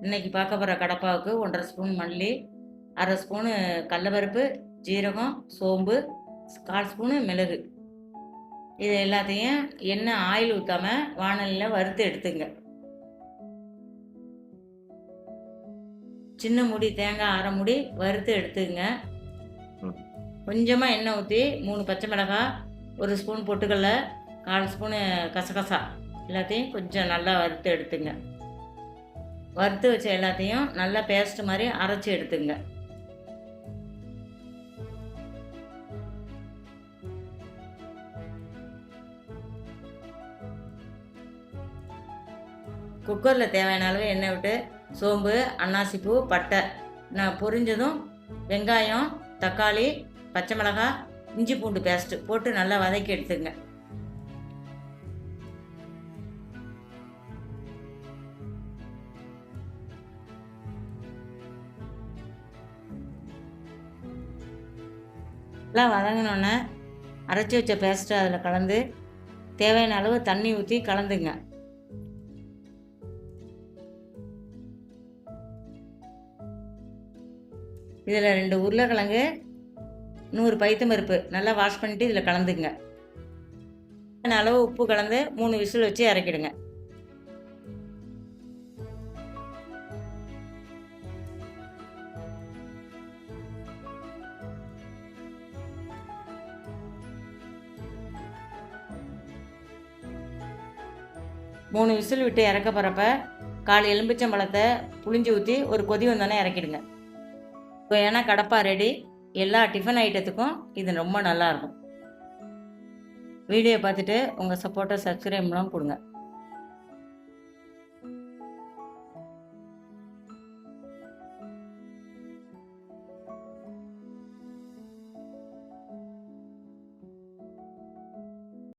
இன்னைக்கு பார்க்க போகிற கடப்பாவுக்கு 1½ ஸ்பூன் மல்லி, 1/2 ஸ்பூனு கடலப்பருப்பு, ஜீரகம், சோம்பு, 1/4 ஸ்பூனு மிளகு. இது எல்லாத்தையும் எண்ணெய் ஆயில் ஊற்றாம வாணலியில் வறுத்து எடுத்துங்க. சின்ன மூடி தேங்காய் 1/2 மூடி வறுத்து எடுத்துங்க. கொஞ்சமாக எண்ணெய் ஊற்றி 3 பச்சை மிளகாய், 1 ஸ்பூன் பொட்டுக்கடலை, 1/4 ஸ்பூனு கசகசா எல்லாத்தையும் கொஞ்சம் நல்லா வறுத்து எடுத்துங்க. வறுத்து வச்ச எல்லாத்தையும் நல்லா பேஸ்ட் மாதிரி அரைச்சி எடுத்துங்க. குக்கரில் தேவையான அளவு எண்ணெய் விட்டு சோம்பு, அன்னாசிப்பூ, பட்டை நான் பொரிஞ்சதும் வெங்காயம், தக்காளி, பச்சை மிளகாய், இஞ்சி பூண்டு பேஸ்ட்டு போட்டு நல்லா வதக்கி எடுத்துங்க. எல்லாம் வதங்கினோன்னே அரைச்சி வச்ச பேஸ்ட்டு அதில் கலந்து தேவையான அளவு தண்ணி ஊற்றி கலந்துங்க. இதில் 2 உருளைக்கிழங்கு, 100 பைத்தம் பருப்பு நல்லா வாஷ் பண்ணிவிட்டு இதில் கலந்துங்க. அளவு உப்பு கலந்து 3 விசில் வச்சு இறக்கிடுங்க. மூணு விசில் விட்டு இறக்க போகிறப்ப 1/4 எலும்பிச்சம்பழத்தை புளிஞ்சு ஊற்றி ஒரு கொதி வந்தோடனே இறக்கிடுங்க. இப்போ ஏன்னா கடப்பா ரெடி. எல்லா டிஃபன் ஐட்டத்துக்கும் இது ரொம்ப நல்லாயிருக்கும். வீடியோ பார்த்துட்டு உங்கள் சப்போர்ட்டை சப்ஸ்கிரைப் பண்ணலாம் கொடுங்க.